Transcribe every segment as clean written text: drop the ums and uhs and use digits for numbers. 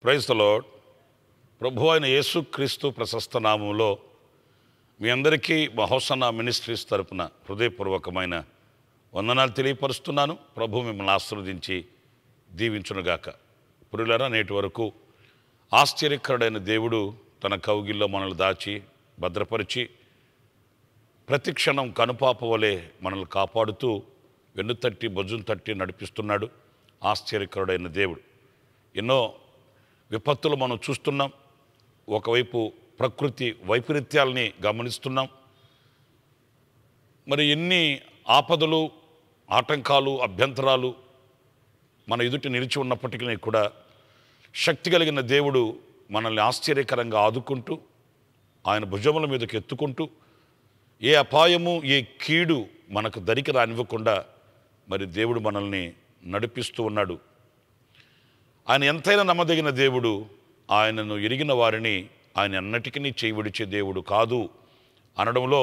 Praise the lord. ప్రభు అయిన యేసుక్రీస్తు ప్రశస్త నామంలో మీ అందరికీ మా హోసన్నా మినిస్ట్రీస్ తరపున హృదయపూర్వకమైన వందనాలు తెలియపరుస్తున్నాను. ప్రభు మిమ్మల్ని ఆశీర్వదించి దీవించునుగాక. ప్రియులారా, నేటి వరకు ఆశ్చర్యకరుడైన దేవుడు తన కౌగిల్లో మనల్ని దాచి భద్రపరిచి ప్రతి క్షణం కనుపాప వలె మనల్ని కాపాడుతూ వెన్నుతట్టి భుజం తట్టి నడిపిస్తున్నాడు. ఆశ్చర్యకరుడైన దేవుడు. ఎన్నో విపత్తులు మనం చూస్తున్నాం. ఒకవైపు ప్రకృతి వైపరీత్యాలని గమనిస్తున్నాం. మరి ఎన్ని ఆపదలు, ఆటంకాలు, అభ్యంతరాలు మన ఎదుటి నిలిచి ఉన్నప్పటికీ కూడా శక్తి కలిగిన దేవుడు మనల్ని ఆశ్చర్యకరంగా ఆదుకుంటూ ఆయన భుజముల మీదకి ఎత్తుకుంటూ ఏ అపాయము, ఏ కీడు మనకు దరికి రానివ్వకుండా మరి దేవుడు మనల్ని నడిపిస్తూ ఉన్నాడు. ఆయన ఎంతైనా నమ్మదగిన దేవుడు. ఆయనను ఎరిగిన వారిని ఆయన అన్నిటికీ చేయి విడిచే దేవుడు కాదు అనడంలో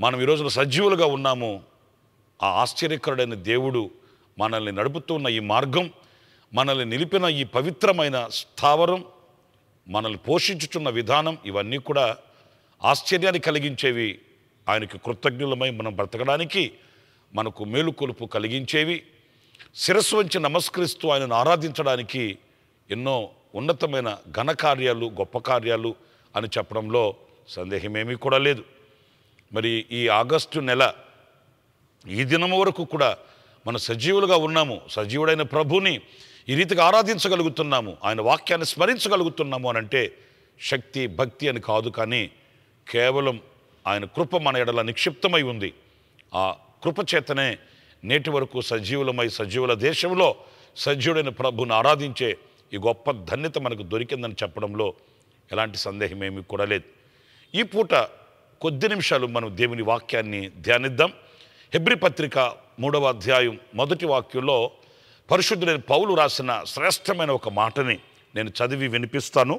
మనం ఈరోజు సజీవులుగా ఉన్నాము. ఆ ఆశ్చర్యకరుడైన దేవుడు మనల్ని నడుపుతున్న ఈ మార్గం, మనల్ని నిలిపిన ఈ పవిత్రమైన స్థావరం, మనల్ని పోషించుచున్న విధానం, ఇవన్నీ కూడా ఆశ్చర్యాన్ని కలిగించేవి. ఆయనకి కృతజ్ఞులమై మనం బ్రతకడానికి మనకు మేలుకొలుపు కలిగించేవి. శిరస్సు వంచి నమస్కరిస్తూ ఆయనను ఆరాధించడానికి ఎన్నో ఉన్నతమైన ఘనకార్యాలు, గొప్ప కార్యాలు అని చెప్పడంలో సందేహమేమీ కూడా లేదు. మరి ఈ ఆగస్టు నెల ఈ దినం వరకు కూడా మనం సజీవులుగా ఉన్నాము. సజీవుడైన ప్రభుని ఈ రీతిగా ఆరాధించగలుగుతున్నాము, ఆయన వాక్యాన్ని స్మరించగలుగుతున్నాము అని అంటే శక్తి, భక్తి అని కాదు, కానీ కేవలం ఆయన కృప మన ఎడల నిక్షిప్తమై ఉంది. ఆ కృప చేతనే నేటి వరకు సజీవులమై సజీవుల దేశంలో సజీవుడైన ప్రభుని ఆరాధించే ఈ గొప్ప ధన్యత మనకు దొరికిందని చెప్పడంలో ఎలాంటి సందేహం ఏమీ కూడా లేదు. ఈ పూట కొద్ది నిమిషాలు మనం దేవుని వాక్యాన్ని ధ్యానిద్దాం. హెబ్రీ పత్రిక 3వ అధ్యాయం 1వ వాక్యంలో పరిశుద్ధుడైన పౌలు రాసిన శ్రేష్టమైన ఒక మాటని నేను చదివి వినిపిస్తాను.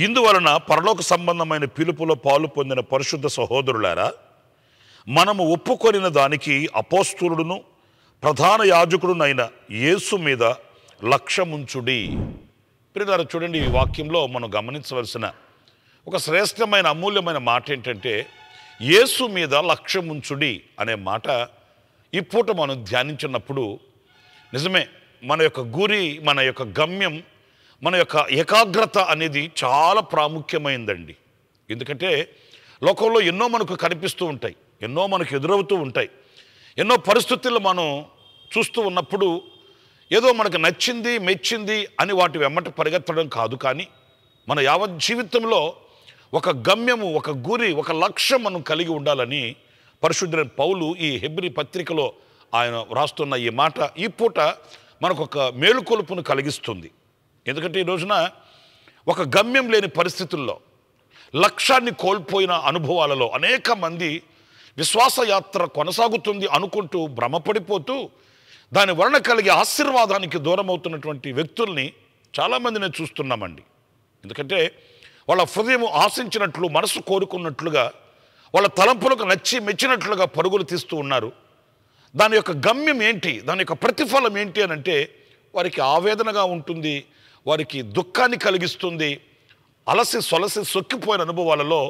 ఇందువలన పరలోక సంబంధమైన పిలుపులో పాలు పొందిన పరిశుద్ధ సహోదరులారా, మనము ఒప్పుకొనిన దానికి అపోస్తలుడును ప్రధాన యాజకుడునైన యేసు మీద లక్ష్యముంచుడి. ప్రియులారా, చూడండి, ఈ వాక్యంలో మనం గమనించవలసిన ఒక శ్రేష్టమైన అమూల్యమైన మాట ఏంటంటే యేసు మీద లక్ష్యముంచుడి అనే మాట. ఈ పూట మనం ధ్యానించినప్పుడు నిజమే మన యొక్క గురి, మన యొక్క గమ్యం, మన యొక్క ఏకాగ్రత అనేది చాలా ప్రాముఖ్యమైందండి. ఎందుకంటే లోకంలో ఎన్నో మనకు కనిపిస్తూ ఉంటాయి, ఎన్నో మనకు ఎదురవుతూ ఉంటాయి. ఎన్నో పరిస్థితుల్లో మనం చూస్తూ ఉన్నప్పుడు ఏదో మనకు నచ్చింది, మెచ్చింది అని వాటి వెమ్మట పరిగెత్తడం కాదు, కానీ మన యావత్ జీవితంలో ఒక గమ్యము, ఒక గురి, ఒక లక్ష్యం మనం కలిగి ఉండాలని పరిశుద్ధుడైన పౌలు ఈ హెబ్రీ పత్రికలో ఆయన వ్రాస్తున్న ఈ మాట ఈ పూట మనకు ఒక మేలుకొలుపును కలిగిస్తుంది. ఎందుకంటే ఈ రోజున ఒక గమ్యం లేని పరిస్థితుల్లో, లక్ష్యాన్ని కోల్పోయిన అనుభవాలలో అనేక మంది విశ్వాసయాత్ర కొనసాగుతుంది అనుకుంటూ భ్రమపడిపోతూ దాని వలన కలిగే ఆశీర్వాదానికి దూరమవుతున్నటువంటి వ్యక్తుల్ని చాలామంది నేను చూస్తున్నామండి. ఎందుకంటే వాళ్ళ హృదయం ఆశించినట్లు, మనసు కోరుకున్నట్లుగా, వాళ్ళ తలంపులకు నచ్చి మెచ్చినట్లుగా పరుగులు తీస్తూ ఉన్నారు. దాని యొక్క గమ్యం ఏంటి, దాని యొక్క ప్రతిఫలం ఏంటి అని అంటే వారికి ఆవేదనగా ఉంటుంది, వారికి దుఃఖాన్ని కలిగిస్తుంది. అలసి సొలసి సొక్కిపోయిన అనుభవాలలో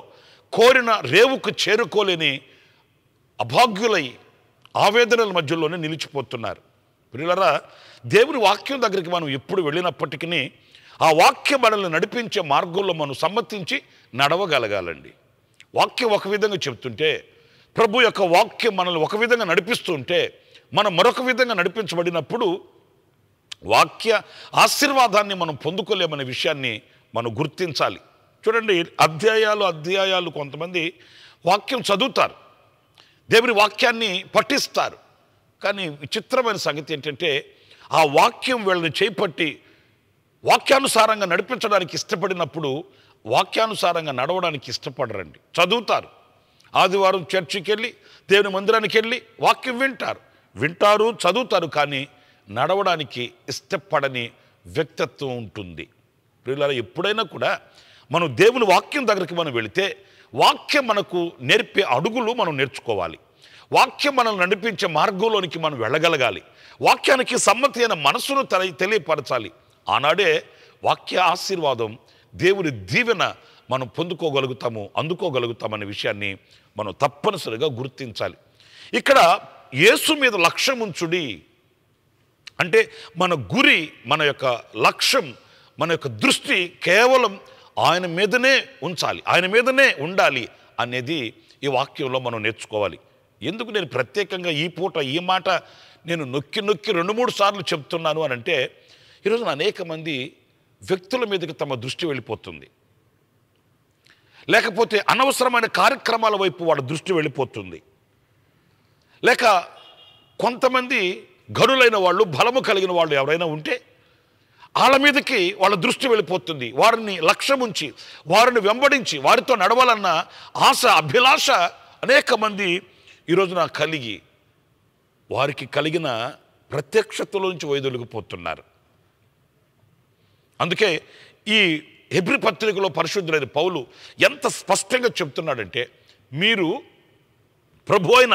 కోరిన రేవుకు చేరుకోలేని అభాగ్యులై ఆవేదనల మధ్యలోనే నిలిచిపోతున్నారు. ప్రియులారా, దేవుని వాక్యం దగ్గరికి మనం ఎప్పుడు వెళ్ళినప్పటికీ ఆ వాక్యం మనల్ని నడిపించే మార్గంలో మనం సమ్మతించి నడవగలగాలండి. వాక్యం ఒక విధంగా చెప్తుంటే, ప్రభు యొక్క వాక్యం మనల్ని ఒక విధంగా నడిపిస్తుంటే, మనం మరొక విధంగా నడిపించబడినప్పుడు వాక్య ఆశీర్వాదాన్ని మనం పొందుకోలేమనే విషయాన్ని మనం గుర్తించాలి. చూడండి, అధ్యాయాలు కొంతమంది వాక్యం చదువుతారు, దేవుని వాక్యాన్ని పఠిస్తారు, కానీ విచిత్రమైన సంగతి ఏంటంటే ఆ వాక్యం వీళ్ళని చేపట్టి వాక్యానుసారంగా నడిపించడానికి ఇష్టపడినప్పుడు వాక్యానుసారంగా నడవడానికి ఇష్టపడరండి. చదువుతారు, ఆదివారం చర్చికి వెళ్ళి దేవుని మందిరానికి వెళ్ళి వాక్యం వింటారు చదువుతారు, కానీ నడవడానికి ఇష్టపడని వ్యక్తిత్వం ఉంటుంది. ప్రియులారా, ఎప్పుడైనా కూడా మనం దేవుని వాక్యం దగ్గరికి మనం వెళితే వాక్యం మనకు నేర్పే అడుగులు మనం నేర్చుకోవాలి. వాక్యం మనల్ని నడిపించే మార్గంలోనికి మనం వెళ్ళగలగాలి. వాక్యానికి సమ్మతి అయిన మనసును తెలియపరచాలి. ఆనాడే వాక్య ఆశీర్వాదం, దేవుని దీవెన మనం అందుకోగలుగుతామనే విషయాన్ని మనం తప్పనిసరిగా గుర్తించాలి. ఇక్కడ యేసు మీద లక్ష్యం ఉంచుడి అంటే మన గురి, మన యొక్క లక్ష్యం, మన యొక్క దృష్టి కేవలం ఆయన మీదనే ఉంచాలి, ఆయన మీదనే ఉండాలి అనేది ఈ వాక్యంలో మనం నేర్చుకోవాలి. ఎందుకు నేను ప్రత్యేకంగా ఈ పూట ఈ మాట నేను నొక్కి 2-3 సార్లు చెప్తున్నాను అని అంటే, ఈరోజున అనేక మంది వ్యక్తుల మీదకి తమ దృష్టి వెళ్ళిపోతుంది, లేకపోతే అనవసరమైన కార్యక్రమాల వైపు వాళ్ళ దృష్టి వెళ్ళిపోతుంది, లేక కొంతమంది గనులైన వాళ్ళు, బలము కలిగిన వాళ్ళు ఎవరైనా ఉంటే వాళ్ళ మీదకి వాళ్ళ దృష్టి వెళ్ళిపోతుంది. వారిని లక్ష్యం ఉంచి, వారిని వెంబడించి, వారితో నడవాలన్న ఆశ, అభిలాష అనేక మంది ఈరోజున కలిగి వారికి కలిగిన ప్రత్యక్షతలోంచి వైదొలిగిపోతున్నారు. అందుకే ఈ హెబ్రీ పత్రికలో పరిశుద్ధులైన పౌలు ఎంత స్పష్టంగా చెప్తున్నాడంటే, మీరు ప్రభు అయిన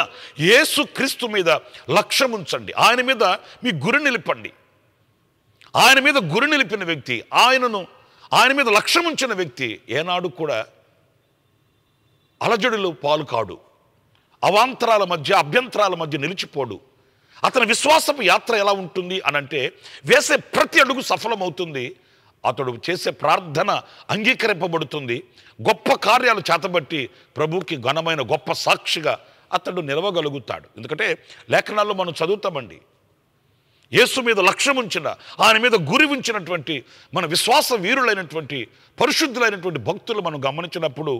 యేసు క్రీస్తు మీద లక్ష్యం ఉంచండి, ఆయన మీద మీ గురి నిలిపండి. ఆయన మీద గురి నిలిపిన వ్యక్తి, ఆయన మీద లక్ష్యం ఉంచిన వ్యక్తి ఏనాడు కూడా అలజడులు పాలు కాడు, అవాంతరాల మధ్య, అభ్యంతరాల మధ్య నిలిచిపోడు. అతని విశ్వాసపు యాత్ర ఎలా ఉంటుంది అనంటే, వేసే ప్రతి అడుగు సఫలమవుతుంది, అతడు చేసే ప్రార్థన అంగీకరింపబడుతుంది, గొప్ప కార్యాలు చేతబట్టి ప్రభువుకి ఘనమైన గొప్ప సాక్షిగా అతడు నిలవగలుగుతాడు. ఎందుకంటే లేఖనాల్లో మనం చదువుతామండి, యేసు మీద లక్ష్యం ఉంచిన, ఆయన మీద గురి ఉంచినటువంటి మన విశ్వాస వీరులైనటువంటి పరిశుద్ధులైనటువంటి భక్తులు మనం గమనించినప్పుడు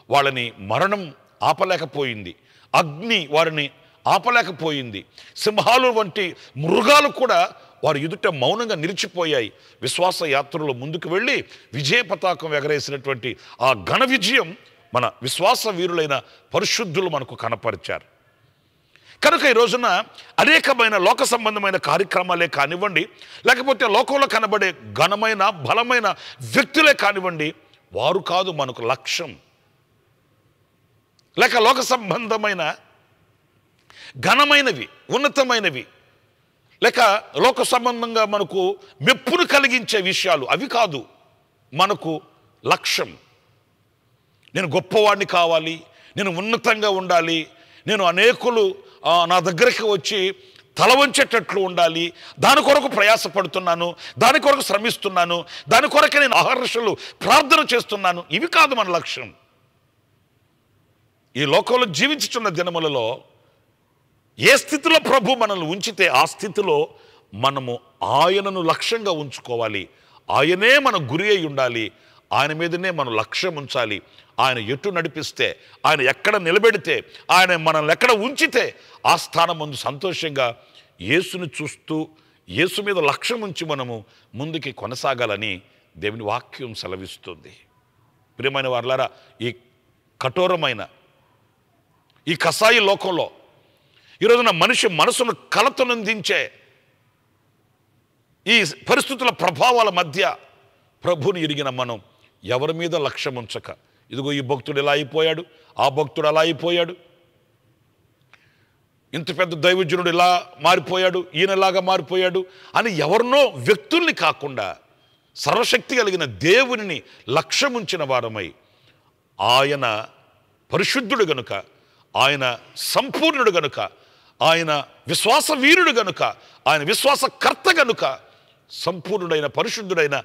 వాళ్ళని మరణం ఆపలేకపోయింది, అగ్ని వారిని ఆపలేకపోయింది, సింహాలు వంటి మృగాలు కూడా వారి ఎదుట మౌనంగా నిలిచిపోయాయి. విశ్వాస యాత్రలో ముందుకు వెళ్ళి విజయ పతాకం ఎగరేసినటువంటి ఆ ఘన విజయం మన విశ్వాస వీరులైన పరిశుద్ధులు మనకు కనపరిచారు. కనుక ఈ రోజున అనేకమైన లోక సంబంధమైన కార్యక్రమాలే కానివ్వండి, లేకపోతే లోకంలో కనబడే ఘనమైన బలమైన వ్యక్తులే కానివ్వండి, వారు కాదు మనకు లక్ష్యం. లేక లోక సంబంధమైన ఘనమైనవి, ఉన్నతమైనవి, లేక లోక సంబంధంగా మనకు మెప్పును కలిగించే విషయాలు అవి కాదు మనకు లక్ష్యం. నేను గొప్పవాడిని కావాలి, నేను ఉన్నతంగా ఉండాలి, నేను అనేకులు నా దగ్గరికి వచ్చి తల వంచేటట్లు ఉండాలి, దాని కొరకు ప్రయాసపడుతున్నాను, దాని కొరకు శ్రమిస్తున్నాను, దాని కొరకే నేను అహర్నిశలు ప్రార్థన చేస్తున్నాను. ఇవి కాదు మన లక్ష్యం. ఈ లోకంలో జీవించుచున్న దినములలో ఏ స్థితిలో ప్రభు మనల్ని ఉంచితే ఆ స్థితిలో మనము ఆయనను లక్ష్యంగా ఉంచుకోవాలి. ఆయనే మన గురి అయి ఉండాలి, ఆయన మీదనే మనం లక్ష్యం ఉంచాలి. ఆయన ఎటు నడిపిస్తే, ఆయన ఎక్కడ నిలబెడితే, ఆయన మనల్ని ఎక్కడ ఉంచితే ఆ స్థానం ముందు సంతోషంగా యేసుని చూస్తూ యేసు మీద లక్ష్యం ఉంచి మనము ముందుకి కొనసాగాలని దేవుని వాక్యం సెలవిస్తుంది. ప్రియమైన వారలారా, ఈ కఠోరమైన ఈ కసాయి లోకంలో ఈరోజున మనిషి మనసును కలతనందించే ఈ పరిస్థితుల ప్రభావాల మధ్య ప్రభుని ఎరిగిన మనం ఎవరి మీద లక్ష్యం ఉంచక, ఇదిగో ఈ భక్తుడు ఇలా అయిపోయాడు, ఆ భక్తుడు అలా అయిపోయాడు, ఇంత పెద్ద దైవజనుడు ఇలా మారిపోయాడు, ఈయనలాగా మారిపోయాడు అని ఎవరినో వ్యక్తుల్ని కాకుండా సర్వశక్తి కలిగిన దేవుని లక్ష్యం ఉంచిన వారమై, ఆయన పరిశుద్ధుడు గనుక, ఆయన సంపూర్ణుడు గనుక, ఆయన విశ్వాస వీరుడు గనుక, ఆయన విశ్వాసకర్త గనుక, సంపూర్ణుడైన పరిశుద్ధుడైన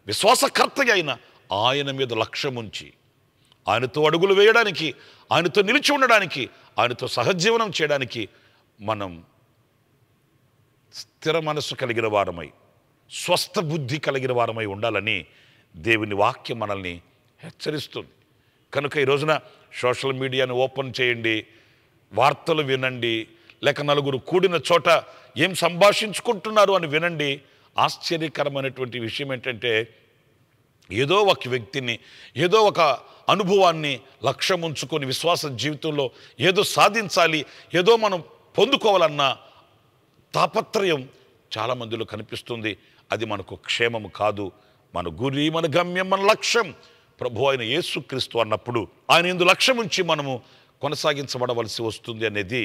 విశ్వాసకర్త అయిన ఆయన మీద లక్ష్యం ఉంచి ఆయనతో అడుగులు వేయడానికి, ఆయనతో నిలిచి ఉండడానికి, ఆయనతో సహజీవనం చేయడానికి మనం స్థిర మనస్సు కలిగిన వారమై, స్వస్థ బుద్ధి కలిగిన వారమై ఉండాలని దేవుని వాక్యం మనల్ని హెచ్చరిస్తుంది. కనుక ఈ రోజున సోషల్ మీడియాను ఓపెన్ చేయండి, వార్తలు వినండి, లేక నలుగురు కూడిన చోట ఏం సంభాషించుకుంటున్నారు అని వినండి. ఆశ్చర్యకరమైనటువంటి విషయం ఏంటంటే, ఏదో ఒక వ్యక్తిని, ఏదో ఒక అనుభవాన్ని లక్ష్యం ఉంచుకొని విశ్వాస జీవితంలో ఏదో సాధించాలి, ఏదో మనం పొందుకోవాలన్న తాపత్రయం చాలామందిలో కనిపిస్తుంది. అది మనకు క్షేమం కాదు. మన గురి, మన గమ్యం, మన లక్ష్యం ప్రభు అయిన యేసుక్రీస్తు అన్నప్పుడు ఆయన యందు లక్ష్యం ఉంచి మనము కొనసాగించబడవలసి వస్తుంది అనేది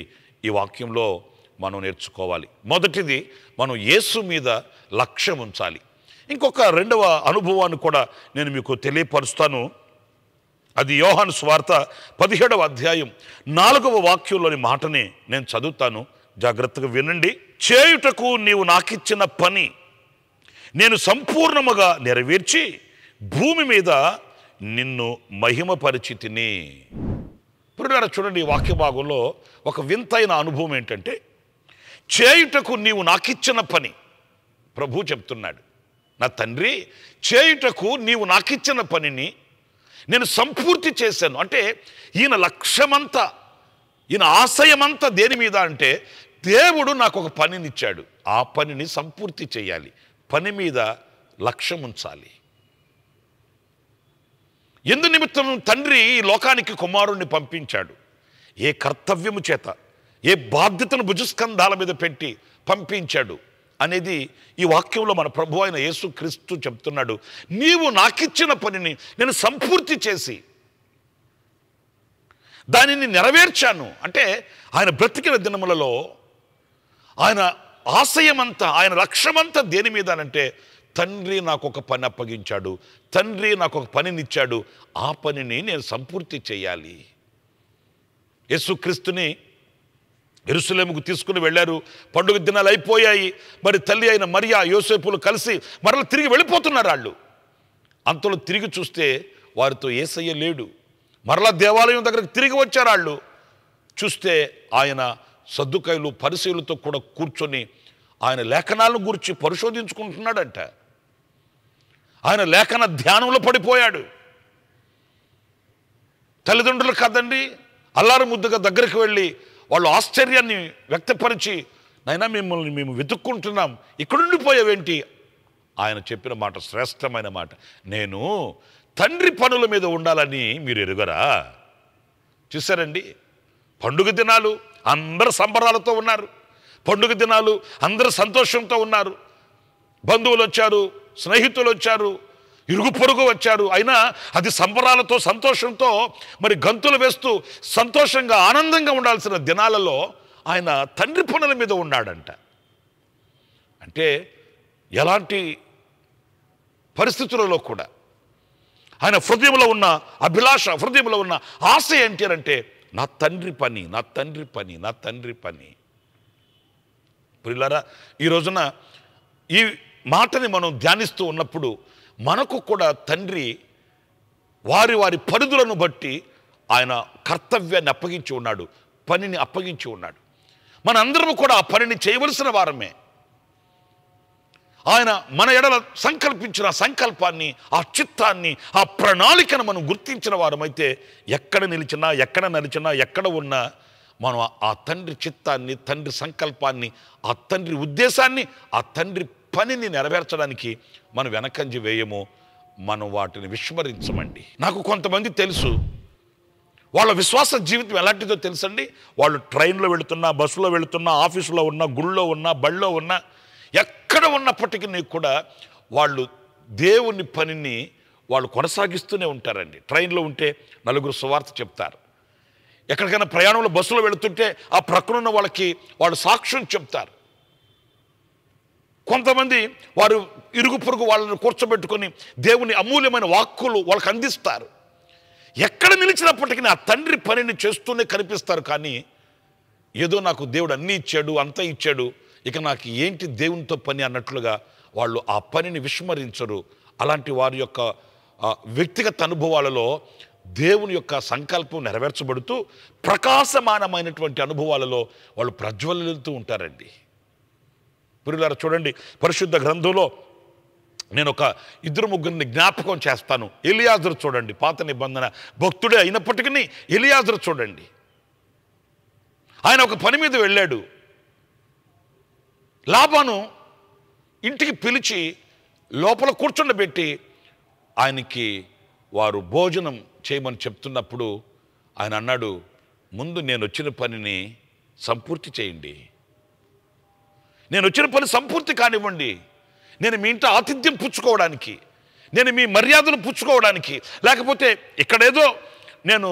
ఈ వాక్యంలో మనం నేర్చుకోవాలి. మొదటిది, మనం యేసు మీద లక్ష్యం ఉంచాలి. ఇంకొక రెండవ అనుభవాన్ని కూడా నేను మీకు తెలియపరుస్తాను. అది యోహాను సువార్త 17వ అధ్యాయం 4వ వాక్యంలోని మాటని నేను చదువుతాను, జాగ్రత్తగా వినండి. చేయుటకు నీవు నాకిచ్చిన పని నేను సంపూర్ణముగా నెరవేర్చి భూమి మీద నిన్ను మహిమపరిచితిని. ఇప్పుడు చూడండి, ఈ వాక్య భాగంలో ఒక వింతైన అనుభవం ఏంటంటే, చేయుటకు నీవు నాకిచ్చిన పని. ప్రభు చెప్తున్నాడు, నా తండ్రి, చేయుటకు నీవు నాకిచ్చిన పనిని నేను సంపూర్తి చేశాను. అంటే ఈయన లక్ష్యమంతా, ఈయన ఆశయమంతా దేని మీద అంటే, దేవుడు నాకు ఒక పనినిచ్చాడు, ఆ పనిని సంపూర్తి చేయాలి, పని మీద లక్ష్యం ఉంచాలి. ఎందు నిమిత్తం తండ్రి ఈ లోకానికి కుమారుణ్ణి పంపించాడు? ఏ కర్తవ్యము చేత, ఏ బాధ్యతను భుజస్కంధాల మీద పెట్టి పంపించాడు అనేది ఈ వాక్యంలో మన ప్రభు అయిన యేసుక్రీస్తు చెప్తున్నాడు. నీవు నాకిచ్చిన పనిని నేను సంపూర్తి చేసి దానిని నెరవేర్చాను. అంటే ఆయన బ్రతికిన దినములలో ఆయన ఆశయమంతా, ఆయన లక్ష్యమంతా దేని మీద అంటే, తండ్రి నాకు ఒక పని అప్పగించాడు, తండ్రి నాకు ఒక పనినిచ్చాడు, ఆ పనిని నేను సంపూర్తి చేయాలి. యేసుక్రీస్తుని యెరూషలేముకు తీసుకుని వెళ్ళారు. పండుగ దినాలు అయిపోయాయి. మరి తల్లి అయిన మరియా, యోసేపులు కలిసి మరలా తిరిగి వెళ్ళిపోతున్నారు వాళ్ళు. అంతలో తిరిగి చూస్తే వారితో యేసయ్య లేడు. మరలా దేవాలయం దగ్గరకు తిరిగి వచ్చారు వాళ్ళు. చూస్తే ఆయన సద్దుకైలు, పరిసయ్యులతో కూడా కూర్చొని ఆయన లేఖనాలను గురించి పరిశోధించుకుంటున్నాడంట. ఆయన లేఖన ధ్యానంలో పడిపోయాడు. తల్లిదండ్రులు కాదండి, అల్లారు ముద్దుగా దగ్గరికి వెళ్ళి వాళ్ళు ఆశ్చర్యాన్ని వ్యక్తపరిచి, నైనా మిమ్మల్ని మేము వెతుక్కుంటున్నాం, ఇక్కడ ఉండిపోయావేంటి? ఆయన చెప్పిన మాట శ్రేష్టమైన మాట, నేను తండ్రి పనుల మీద ఉండాలని మీరు ఎరుగరా? చూసారండి, పండుగ దినాలు అందరు సంబరాలతో ఉన్నారు. పండుగ దినాలు అందరూ సంతోషంతో ఉన్నారు. బంధువులు వచ్చారు, స్నేహితులు వచ్చారు, ఇరుగు పొరుగు వచ్చారు. అయినా అది సంబరాలతో, సంతోషంతో మరి గంతులు వేస్తూ సంతోషంగా, ఆనందంగా ఉండాల్సిన దినాలలో ఆయన తండ్రి పనుల మీద ఉన్నాడంట. అంటే ఎలాంటి పరిస్థితులలో కూడా ఆయన హృదయంలో ఉన్న అభిలాష, హృదయంలో ఉన్న ఆశ ఏంటి అంటే, నా తండ్రి పని, నా తండ్రి పని, నా తండ్రి పని. ప్రియులారా, ఈ రోజున ఈ మాటని మనం ధ్యానిస్తూ ఉన్నప్పుడు మనకు కూడా తండ్రి వారి వారి పరిధులను బట్టి ఆయన కర్తవ్యాన్ని అప్పగించి ఉన్నాడు, పనిని అప్పగించి ఉన్నాడు. మనందరం కూడా ఆ పనిని చేయవలసిన వారమే. ఆయన మన ఎడల సంకల్పించిన సంకల్పాన్ని, ఆ చిత్తాన్ని, ఆ ప్రణాళికను మనం గుర్తించిన వారమైతే ఎక్కడ నిలిచినా, ఎక్కడ నడిచినా, ఎక్కడ ఉన్నా మనం ఆ తండ్రి చిత్తాన్ని, తండ్రి సంకల్పాన్ని, ఆ తండ్రి ఉద్దేశాన్ని, ఆ తండ్రి పనిని నెరవేర్చడానికి మనం వెనకంజి వేయము, మనం వాటిని విస్మరించమండి. నాకు కొంతమంది తెలుసు, వాళ్ళ విశ్వాస జీవితం ఎలాంటిదో తెలుసండి. వాళ్ళు ట్రైన్లో వెళుతున్నా, బస్సులో వెళుతున్నా, ఆఫీసులో ఉన్నా, గుళ్ళో ఉన్నా, బళ్ళో ఉన్నా, ఎక్కడ ఉన్నప్పటికీ కూడా వాళ్ళు దేవుని పనిని వాళ్ళు కొనసాగిస్తూనే ఉంటారండి. ట్రైన్లో ఉంటే నలుగురు సువార్త చెప్తారు. ఎక్కడికైనా ప్రయాణంలో బస్సులో వెళుతుంటే ఆ ప్రక్కనున్న వాళ్ళకి వాళ్ళు సాక్ష్యం చెప్తారు. కొంతమంది వారు ఇరుగు పొరుగు వాళ్ళని కూర్చోబెట్టుకొని దేవుని అమూల్యమైన వాక్కులు వాళ్ళకి అందిస్తారు. ఎక్కడ నిలిచినప్పటికీ ఆ తండ్రి పనిని చేస్తూనే కనిపిస్తారు. కానీ ఏదో నాకు దేవుడు అన్నీ ఇచ్చాడు, అంతా ఇచ్చాడు, ఇక నాకు ఏంటి దేవునితో పని అన్నట్లుగా వాళ్ళు ఆ పనిని విస్మరించరు. అలాంటి వారి యొక్క వ్యక్తిగత అనుభవాలలో దేవుని యొక్క సంకల్పం నెరవేర్చబడుతూ ప్రకాశమానమైనటువంటి అనుభవాలలో వాళ్ళు ప్రజ్వలిస్తూ ఉంటారండి. ప్రియులారా, చూడండి, పరిశుద్ధ గ్రంథంలో నేను ఒక 2-3 జ్ఞాపకం చేస్తాను. ఎలియాజరు చూడండి, పాత నిబంధన భక్తుడే అయినప్పటికీ ఎలియాజరు చూడండి, ఆయన ఒక పని మీద వెళ్ళాడు. లాబాను ఇంటికి పిలిచి లోపల కూర్చుండబెట్టి ఆయనకి వారు భోజనం చేయమని చెప్తున్నప్పుడు ఆయన అన్నాడు, ముందు నేను వచ్చిన పనిని సంపూర్తి చేయండి, నేను వచ్చిన పని సంపూర్తి కానివ్వండి. నేను మీ ఇంట ఆతిథ్యం పుచ్చుకోవడానికి, నేను మీ మర్యాదలు పుచ్చుకోవడానికి, లేకపోతే ఇక్కడేదో నేను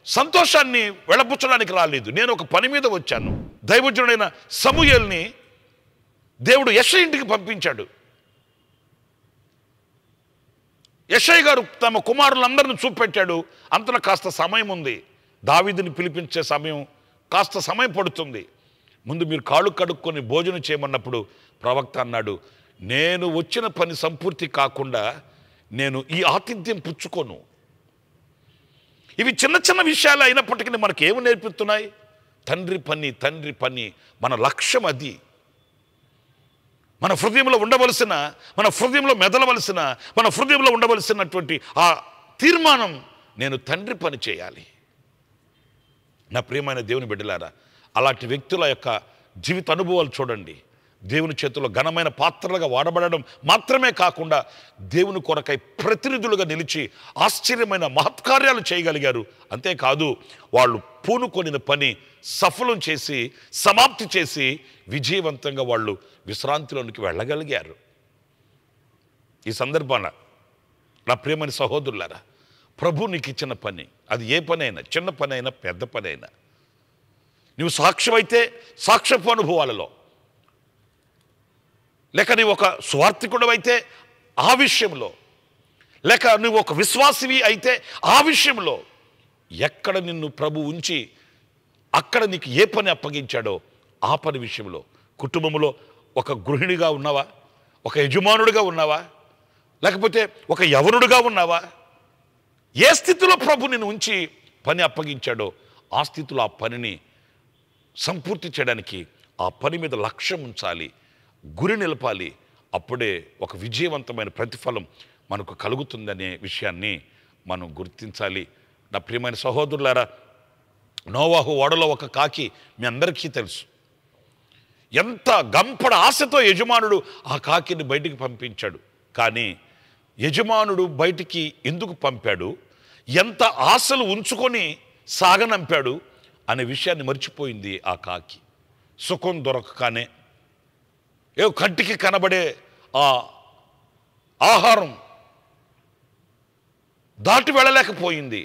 సంతోషాన్ని వెళ్ళపుచ్చడానికి రాలేదు. నేను ఒక పని మీద వచ్చాను. దైవజనుడైన సమూయేలుని దేవుడు యెషయా ఇంటికి పంపించాడు. యెషయా గారు తమ కుమారులందరిని చూపెట్టాడు. అంతలో కాస్త సమయం ఉంది, దావీదుని పిలిపించే సమయం, కాస్త సమయం పడుతుంది. ముందు మీరు కాళ్ళు కడుక్కొని భోజనం చేయమన్నప్పుడు ప్రవక్త అన్నాడు, నేను వచ్చిన పని సంపూర్తి కాకుండా నేను ఈ ఆతిథ్యం పుచ్చుకోను. ఇవి చిన్న చిన్న విషయాలు అయినప్పటికీ మనకి ఏమి నేర్పిస్తున్నాయి? తండ్రి పని, మన లక్ష్యం అది. మన హృదయంలో ఉండవలసిన, మన హృదయంలో మెదలవలసిన, మన హృదయంలో ఉండవలసినటువంటి ఆ తీర్మానం, నేను తండ్రి పని చేయాలి. నా ప్రియమైన దేవుని బిడ్డలారా, అలాంటి వ్యక్తుల యొక్క జీవిత అనుభవాలు చూడండి. దేవుని చేతుల్లో ఘనమైన పాత్రలుగా వాడబడడం మాత్రమే కాకుండా దేవుని కొరకై ప్రతినిధులుగా నిలిచి ఆశ్చర్యమైన మహత్కార్యాలు చేయగలిగారు. అంతేకాదు, వాళ్ళు పూనుకొనిన పని సఫలం చేసి సమాప్తి చేసి విజయవంతంగా వాళ్ళు విశ్రాంతిలోనికి వెళ్ళగలిగారు. ఈ సందర్భాన నా ప్రియమైన సహోదరులారా, ప్రభు నీకు ఇచ్చిన పని, అది ఏ పని అయినా, చిన్న పని అయినా పెద్ద పని అయినా, నువ్వు సాక్ష్యమైతే సాక్ష్యపు అనుభవాలలో, లేక నీవు ఒక స్వార్థికుడు అయితే ఆ విషయంలో, లేక నువ్వు ఒక విశ్వాసివి అయితే ఆ విషయంలో, ఎక్కడ నిన్ను ప్రభు ఉంచి అక్కడ నీకు ఏ పని అప్పగించాడో ఆ పని విషయంలో, కుటుంబంలో ఒక గృహిణిగా ఉన్నావా, ఒక యజమానుడిగా ఉన్నావా, లేకపోతే ఒక యవనుడిగా ఉన్నావా, ఏ స్థితిలో ప్రభు నిన్ను ఉంచి పని అప్పగించాడో ఆ స్థితిలో ఆ పనిని సంపూర్తి చేయడానికి ఆ పని మీద లక్ష్యం ఉంచాలి, గురి నిలపాలి. అప్పుడే ఒక విజయవంతమైన ప్రతిఫలం మనకు కలుగుతుందనే విషయాన్ని మనం గుర్తించాలి. నా ప్రియమైన సహోదరులారా, నోవాహు ఓడలో ఒక కాకి మీ అందరికీ తెలుసు. ఎంత గంపడ ఆశతో యజమానుడు ఆ కాకిని బయటికి పంపించాడు. కానీ యజమానుడు బయటికి ఎందుకు పంపాడు, ఎంత ఆశలు ఉంచుకొని సాగనంపాడు అనే విషయాన్ని మర్చిపోయింది ఆ కాకి. సుఖం దొరకగానే కంటికి కనబడే ఆ ఆహారం దాటి వెళ్ళలేకపోయింది.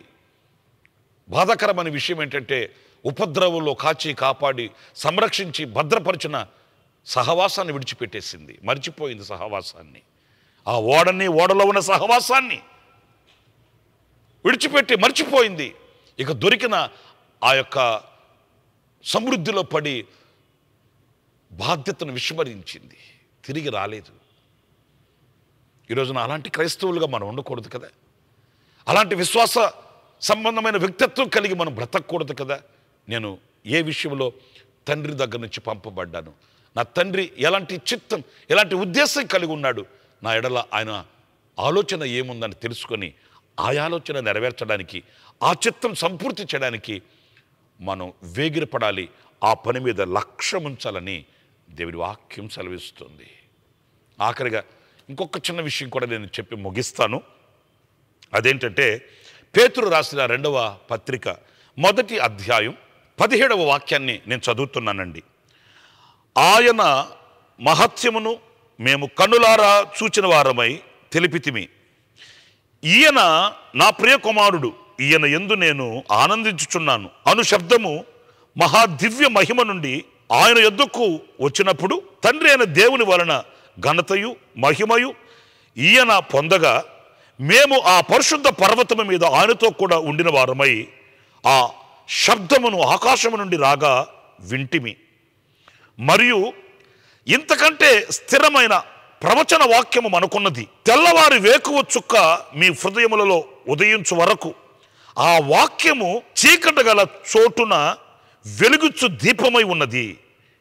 బాధాకరమైన విషయం ఏంటంటే, ఉపద్రవంలో కాచి కాపాడి సంరక్షించి భద్రపరిచిన సహవాసాన్ని విడిచిపెట్టేసింది, మర్చిపోయింది సహవాసాన్ని. ఆ ఓడలో ఉన్న సహవాసాన్ని విడిచిపెట్టి మర్చిపోయింది. ఇక దొరికిన ఆ యొక్క సమృద్ధిలో పడి బాధ్యతను విస్మరించింది, తిరిగి రాలేదు. ఈరోజున అలాంటి క్రైస్తవులుగా మనం ఉండకూడదు కదా, అలాంటి విశ్వాస సంబంధమైన వ్యక్తిత్వం కలిగి మనం బ్రతకూడదు కదా. నేను ఏ విషయంలో తండ్రి దగ్గర నుంచి పంపబడ్డాను, నా తండ్రి ఎలాంటి చిత్తం, ఎలాంటి ఉద్దేశం కలిగి ఉన్నాడు, నా ఎడల ఆయన ఆలోచన ఏముందని తెలుసుకొని ఆ ఆలోచన నెరవేర్చడానికి, ఆ చిత్తం సంపూర్తి చేయడానికి మనం వేగిరపడాలి. ఆ పని మీద లక్ష్యం ఉంచాలని దేవుడి వాక్యం సెలవిస్తుంది. ఆఖరిగా ఇంకొక చిన్న విషయం కూడా నేను చెప్పి ముగిస్తాను. అదేంటంటే, పేతురు రాసిన 2వ పత్రిక 1వ అధ్యాయం 17వ వాక్యాన్ని నేను చదువుతున్నానండి. ఆయన మహత్యమును మేము కన్నులారా చూచిన వారమై తెలిపితిమి. ఈయన నా ప్రియ కుమారుడు, ఈయన యందు నేను ఆనందించుచున్నాను అను శబ్దము మహాదివ్య మహిమ నుండి ఆయన యొద్దకు వచ్చినప్పుడు తండ్రి అయిన దేవుని వలన ఘనతయు మహిమయు ఈయన పొందగా, మేము ఆ పరిశుద్ధ పర్వతము మీద ఆయనతో కూడా ఉండిన వారమై ఆ శబ్దమును ఆకాశము నుండి రాగా వింటిమి. మరియు ఇంతకంటే స్థిరమైన ప్రవచన వాక్యము మనకున్నది. తెల్లవారి వేకువ చుక్క మీ హృదయములలో ఉదయించు వరకు ఆ వాక్యము చీకటి గల చోటున వెలుగుచు దీపమై ఉన్నది.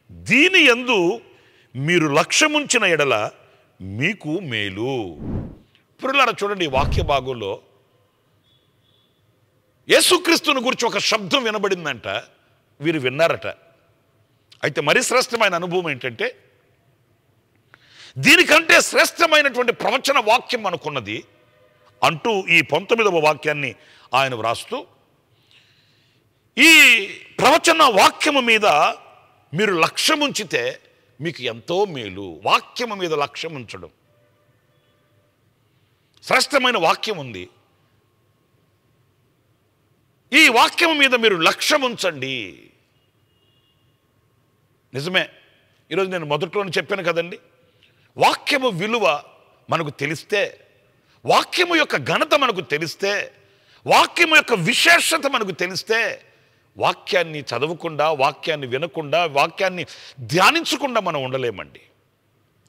దీని యందు మీరు లక్ష్యముంచిన ఎడల మీకు మేలు. ప్రియులారా, చూడండి, ఈ వాక్య భాగంలో యేసుక్రీస్తుని గురించి ఒక శబ్దం వినబడిందంట. వీరు విన్నారట. అయితే మరి శ్రేష్టమైన అనుభవం ఏంటంటే, దీనికంటే శ్రేష్టమైనటువంటి ప్రవచన వాక్యం మనకున్నది అంటూ ఈ 19వ వాక్యాన్ని ఆయన వ్రాస్తూ, ఈ ప్రవచన వాక్యము మీద మీరు లక్ష్యం ఉంచితే మీకు ఎంతో మేలు. వాక్యము మీద లక్ష్యం ఉంచడం, శ్రేష్టమైన వాక్యం ఉంది, ఈ వాక్యము మీద మీరు లక్ష్యం ఉంచండి. నిజమే, ఈరోజు నేను మొదట్లోనే చెప్పాను కదండి, వాక్యము విలువ మనకు తెలిస్తే, వాక్యము యొక్క ఘనత మనకు తెలిస్తే, వాక్యము యొక్క విశేషత మనకు తెలిస్తే, వాక్యాన్ని చదవకుండా, వాక్యాన్ని వినకుండా, వాక్యాన్ని ధ్యానించకుండా మనం ఉండలేమండి.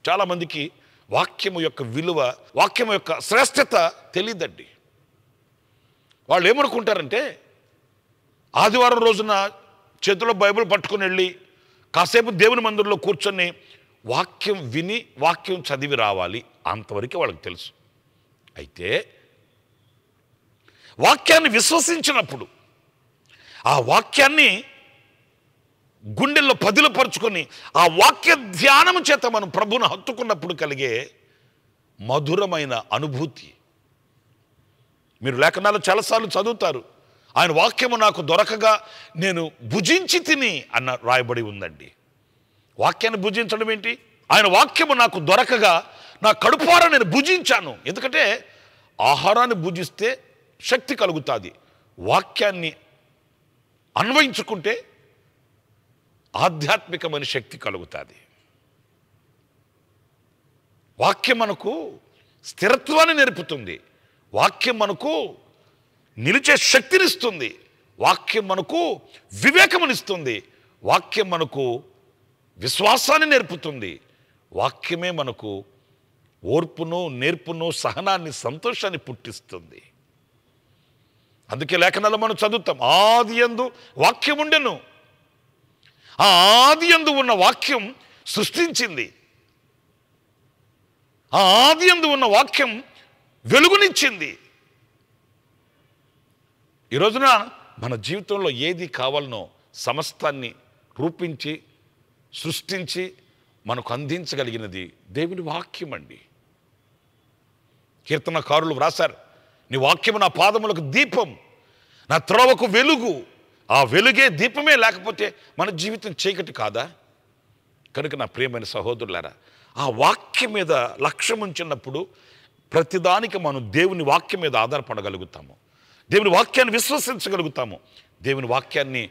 చాలామందికి వాక్యము యొక్క విలువ, వాక్యము యొక్క శ్రేష్టత తెలియదండి. వాళ్ళు ఏమనుకుంటారంటే, ఆదివారం రోజున చేతిలో బైబిల్ పట్టుకుని వెళ్ళి కాసేపు దేవుని మందిరంలో కూర్చొని వాక్యం విని వాక్యం చదివి రావాలి, అంతవరకు వాళ్ళకి తెలుసు. అయితే వాక్యాన్ని విశ్వసించినప్పుడు, ఆ వాక్యాన్ని గుండెల్లో పదిలపరుచుకొని ఆ వాక్య ధ్యానము చేత మనం ప్రభువును హత్తుకున్నప్పుడు కలిగే మధురమైన అనుభూతి. మీరు లేఖనాలు చాలాసార్లు చదువుతారు, ఆయన వాక్యము నాకు దొరకగా నేను భుజించి తిని అన్న రాయబడి ఉందండి. వాక్యాన్ని భుజించడం ఏంటి? ఆయన వాక్యము నాకు దొరకగా నా కడుపారా నేను భుజించాను. ఎందుకంటే ఆహారాన్ని భుజిస్తే శక్తి కలుగుతుంది, వాక్యాన్ని అన్వయించుకుంటే ఆధ్యాత్మికమైన శక్తి కలుగుతుంది. వాక్యం మనకు స్థిరత్వాన్ని నేర్పుతుంది, వాక్యం మనకు నిలిచే శక్తినిస్తుంది, వాక్యం మనకు వివేకమునిస్తుంది, వాక్యం మనకు విశ్వాసాన్ని నేర్పుతుంది, వాక్యమే మనకు ఓర్పును, నేర్పును, సహనాన్ని, సంతోషాన్ని పుట్టిస్తుంది. అందుకే లేఖనాలు మనం చదువుతాం, ఆదియందు వాక్యం ఉండెను, ఆ ఆదియందు ఉన్న వాక్యం సృష్టించింది, ఆ ఆదియందు ఉన్న వాక్యం వెలుగునిచ్చింది. ఈ రోజున మన జీవితంలో ఏది కావాలనో సమస్తాన్ని రూపించి సృష్టించి మనకు అందించగలిగినది దేవుని వాక్యం అండి. కీర్తనకారులు వ్రాసారు, నీ వాక్యము నా పాదములకు దీపం, నా త్రోవకు వెలుగు. ఆ వెలుగే దీపమే లేకపోతే మన జీవితం చీకటి కాదా? కనుక నా ప్రియమైన సహోదరులారా, ఆ వాక్యం మీద లక్ష్యం ఉంచినప్పుడు ప్రతిదానికి మనం దేవుని వాక్యం మీద ఆధారపడగలుగుతాము, దేవుని వాక్యాన్ని విశ్వసించగలుగుతాము, దేవుని వాక్యాన్ని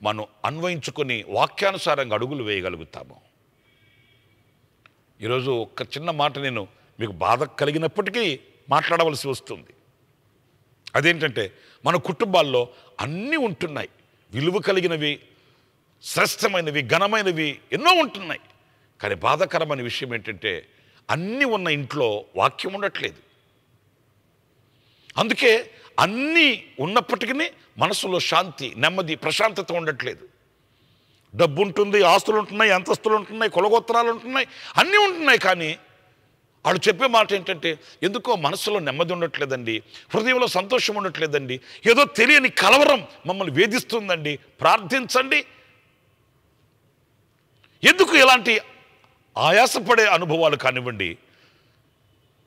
మనం అన్వయించుకొని వాక్యానుసారంగా అడుగులు వేయగలుగుతాము. ఈరోజు ఒక చిన్న మాట నేను మీకు బాధ కలిగినప్పటికీ మాట్లాడవలసి వస్తుంది. అదేంటంటే, మన కుటుంబాల్లో అన్నీ ఉంటున్నాయి, విలువ కలిగినవి, శ్రేష్టమైనవి, ఘనమైనవి ఎన్నో ఉంటున్నాయి. కానీ బాధాకరమైన విషయం ఏంటంటే, అన్నీ ఉన్న ఇంట్లో వాక్యం ఉండట్లేదు. అందుకే అన్నీ ఉన్నప్పటికీ మనసులో శాంతి, నెమ్మది, ప్రశాంతత ఉండట్లేదు. డబ్బు ఉంటుంది, ఆస్తులు ఉంటున్నాయి, అంతస్తులు ఉంటున్నాయి, కులగోత్రాలు ఉంటున్నాయి, అన్నీ ఉంటున్నాయి. కానీ వాళ్ళు చెప్పే మాట ఏంటంటే, ఎందుకో మనసులో నెమ్మది ఉండట్లేదండి, హృదయంలో సంతోషం ఉండట్లేదండి, ఏదో తెలియని కలవరం మమ్మల్ని వేధిస్తుందండి, ప్రార్థించండి. ఎందుకు ఇలాంటి ఆయాసపడే అనుభవాలు కానివ్వండి,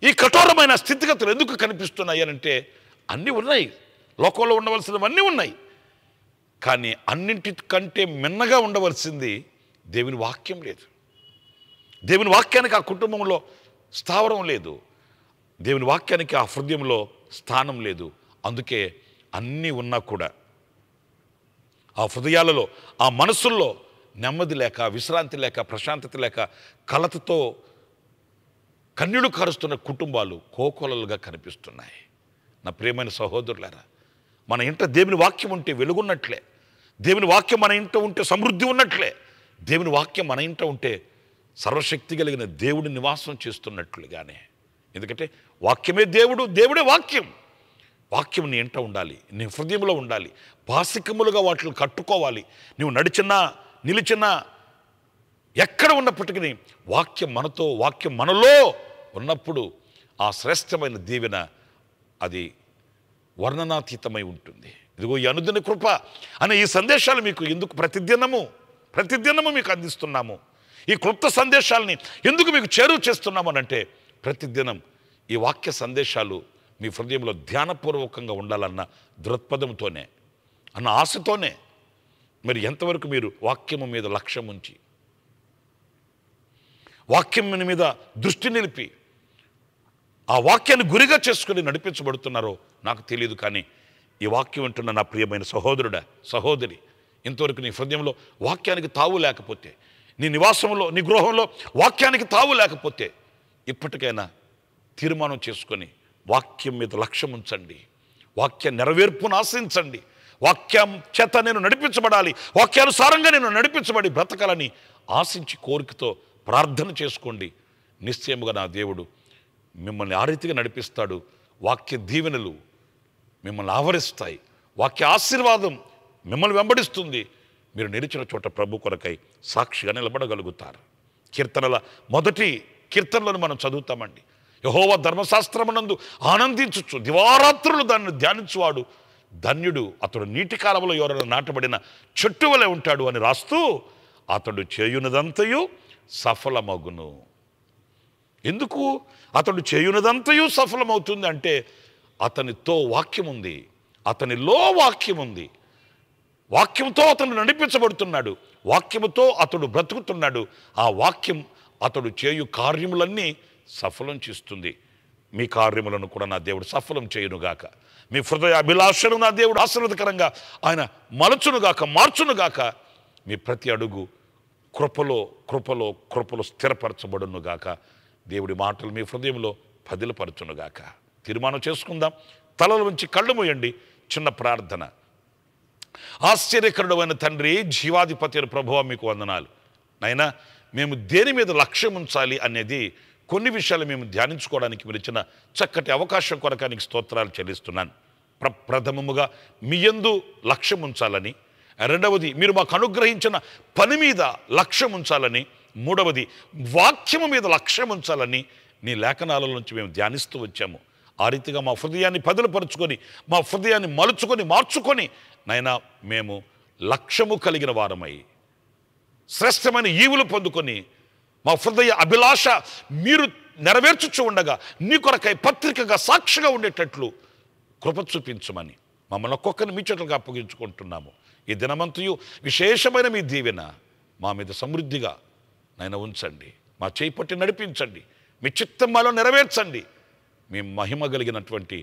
ఈ కఠోరమైన స్థితిగతులు ఎందుకు కనిపిస్తున్నాయి అంటే, అన్నీ ఉన్నాయి, లోకంలో ఉండవలసినవన్నీ ఉన్నాయి. కానీ అన్నింటికంటే మిన్నగా ఉండవలసింది దేవుని వాక్యం లేదు. దేవుని వాక్యానికి ఆ కుటుంబంలో స్థావరం లేదు, దేవుని వాక్యానికి ఆ హృదయంలో స్థానం లేదు. అందుకే అన్నీ ఉన్నా కూడా ఆ హృదయాలలో, ఆ మనసుల్లో నెమ్మది లేక, విశ్రాంతి లేక, ప్రశాంతత లేక, కలతతో కన్నీళ్లు కారుస్తున్న కుటుంబాలు కోకొలలుగా కనిపిస్తున్నాయి. నా ప్రియమైన సహోదరులారా, మన ఇంట దేవుని వాక్యం ఉంటే వెలుగున్నట్లే, దేవుని వాక్యం మన ఇంట ఉంటే సమృద్ధి ఉన్నట్లే, దేవుని వాక్యం మన ఇంట ఉంటే సర్వశక్తి కలిగిన దేవుడి నివాసం చేస్తున్నట్లుగానే. ఎందుకంటే వాక్యమే దేవుడు, దేవుడే వాక్యం. వాక్యం నీ ఇంట ఉండాలి, నీ హృదయంలో ఉండాలి, భాసికములుగా వాటిని కట్టుకోవాలి. నువ్వు నడిచినా, నిలిచినా, ఎక్కడ ఉన్నప్పటికీ వాక్యం మనతో, వాక్యం మనలో ఉన్నప్పుడు ఆ శ్రేష్టమైన దీవెన అది వర్ణనాతీతమై ఉంటుంది. ఇదిగో ఈ అనుదిన కృప అనే ఈ సందేశాలు మీకు ఎందుకు ప్రతిదినము ప్రతిదినము మీకు అందిస్తున్నాము. ఈ క్లుప్త సందేశాలని ఎందుకు మీకు చేరువ చేస్తున్నాము అనంటే, ప్రతిదినం ఈ వాక్య సందేశాలు మీ హృదయంలో ధ్యానపూర్వకంగా ఉండాలన్న దృక్పథంతోనే, అన్న ఆశతోనే మరి ఎంతవరకు మీరు వాక్యము మీద లక్ష్యం ఉంచి, వాక్యం మీద దృష్టి నిలిపి, ఆ వాక్యాన్ని గురిగా చేసుకుని నడిపించబడుతున్నారో నాకు తెలియదు. కానీ ఈ వాక్యం వింటున్న నా ప్రియమైన సహోదరుడా, సహోదరి, ఇంతవరకు నీ హృదయంలో వాక్యానికి తావు లేకపోతే, నీ నివాసంలో, నీ గృహంలో వాక్యానికి తావు లేకపోతే, ఇప్పటికైనా తీర్మానం చేసుకొని వాక్యం మీద లక్ష్యం ఉంచండి. వాక్య నెరవేర్పును ఆశించండి. వాక్యం చేత నేను నడిపించబడాలి, వాక్యానుసారంగా నేను నడిపించబడి బ్రతకాలని ఆశించి కోరికతో ప్రార్థన చేసుకోండి. నిశ్చయముగా నా దేవుడు మిమ్మల్ని ఆ రీతిగా నడిపిస్తాడు. వాక్య దీవెనలు మిమ్మల్ని ఆవరిస్తాయి. వాక్య ఆశీర్వాదం మిమ్మల్ని వెంబడిస్తుంది. మీరు నిలిచిన చోట ప్రభు కొరకై సాక్షిగా నిలబడగలుగుతారు. కీర్తనల మొదటి కీర్తనలను మనం చదువుతామండి. యెహోవా ధర్మశాస్త్రమునందు ఆనందించుచు దివారాత్రులు దాన్ని ధ్యానించువాడు ధన్యుడు, అతడు నీటి కాలంలో ఎవరైనా నాటబడిన చెట్టు వలె ఉంటాడు అని రాస్తూ, అతడు చేయునదంతయు సఫలమగును. ఎందుకు అతడు చేయునదంతయు సఫలమవుతుంది అంటే, అతనితో వాక్యం ఉంది, అతనిలో వాక్యం ఉంది. వాక్యంతో అతను నడిపించబడుతున్నాడు, వాక్యముతో అతడు బ్రతుకుతున్నాడు. ఆ వాక్యం అతడు చేయు కార్యములన్నీ సఫలం చేస్తుంది. మీ కార్యములను కూడా నా దేవుడు సఫలం చేయునుగాక. మీ హృదయ అభిలాషను నా దేవుడు ఆశీర్వాదకరంగా ఆయన మలచునుగాక, మార్చునుగాక. మీ ప్రతి అడుగు కృపలో కృపలో కృపలో స్థిరపరచబడునుగాక. దేవుడి మాటలు మీ హృదయంలో పదిలపరచునుగాక. తీర్మానం చేసుకుందాం. తలల నుంచి కళ్ళు మూయండి. చిన్న ప్రార్థన. ఆశ్చర్యకరుడైన తండ్రి, జీవాధిపతి అయిన ప్రభువా, మీకు వందనాలు. నైనా మేము దేని మీద లక్ష్యం ఉంచాలి అనేది కొన్ని విషయాలు మేము ధ్యానించుకోవడానికి మీరు ఇచ్చిన చక్కటి అవకాశం కొరకానికి స్తోత్రాలు చెల్లిస్తున్నాను. ప్రథమముగా మీ యందు లక్ష్యం ఉంచాలని, రెండవది మీరు మాకు అనుగ్రహించిన పని మీద లక్ష్యం ఉంచాలని, మూడవది వాక్యము మీద లక్ష్యం ఉంచాలని నీ లేఖనాల నుంచి మేము ధ్యానిస్తూ వచ్చాము. ఆ రీతిగా మా హృదయాన్ని పదులుపరుచుకొని, మా హృదయాన్ని మలుచుకొని, మార్చుకొని నైనా మేము లక్ష్యము కలిగిన వారమై శ్రేష్టమైన ఈవులు పొందుకొని, మా హృదయ అభిలాష మీరు నెరవేర్చుచు ఉండగా నీ కొరకై పత్రికగా సాక్షిగా ఉండేటట్లు కృప చూపించమని మమ్మల్ని ఒక్కొక్కరిని మీ చేతులకు అప్పగించుకుంటున్నాము. ఈ దినమంతయు విశేషమైన మీ దీవెన మా మీద సమృద్ధిగా నైనా ఉంచండి. మా చేయి పట్టి నడిపించండి. మీ చిత్తం మాలో నెరవేర్చండి. మీ మహిమ కలిగినటువంటి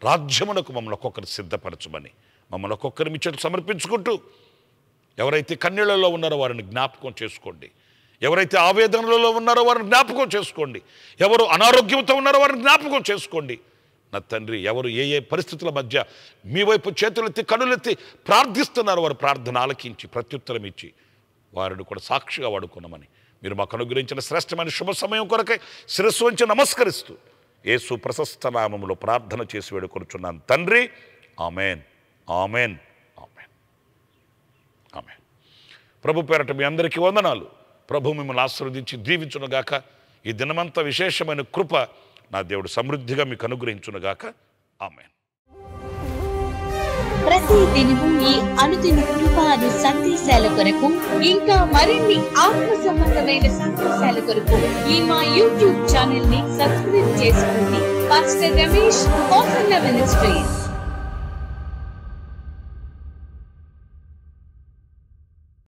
రాజ్యమునకు మమ్మల్ని ఒక్కొక్కరు సిద్ధపరచమని మమ్మల్ని ఒక్కొక్కరు మీ చేతులకు సమర్పించుకుంటూ, ఎవరైతే కన్నీళ్లలో ఉన్నారో వారిని జ్ఞాపకం చేసుకోండి. ఎవరైతే ఆవేదనలలో ఉన్నారో వారిని జ్ఞాపకం చేసుకోండి. ఎవరు అనారోగ్యంతో ఉన్నారో వారిని జ్ఞాపకం చేసుకోండి. నా తండ్రి, ఎవరు ఏ ఏ పరిస్థితుల మధ్య మీ వైపు చేతులెత్తి కనులెత్తి ప్రార్థిస్తున్నారో వారి ప్రార్థన ఆలకించి ప్రత్యుత్తరం ఇచ్చి వారిని కూడా సాక్షిగా వాడుకున్నామని మీరు మాకు అనుగ్రహించిన శ్రేష్టమైన శుభ సమయం కొరకై శిరస్సు వంచి నమస్కరిస్తూ యేసు ప్రశస్త నామములో ప్రార్థన చేసి వేడుకొనుచున్నాను తండ్రి. Amen, amen, amen, amen. ప్రభు పేరట మీ అందరికీ వందనాలు. ప్రభు మిమ్మల్ని ఆశీర్వదించి దీవించునుగాక. ఈ దినమంతా విశేషమైన కృప నా దేవుడు సమృద్ధిగా మీకు అనుగ్రహించునుగాక. ఆమెన్. ప్రతి దినము ఈ అనుదిన కృపాను సందేశాల కొరకు, ఇంకా మరిన్ని ఆత్మ సంబంధమైన సందేశాల కొరకు ఈ మా యూట్యూబ్ ఛానల్ ని సబ్స్క్రైబ్ చేసుకోండి. Pastor Ramesh, ministries.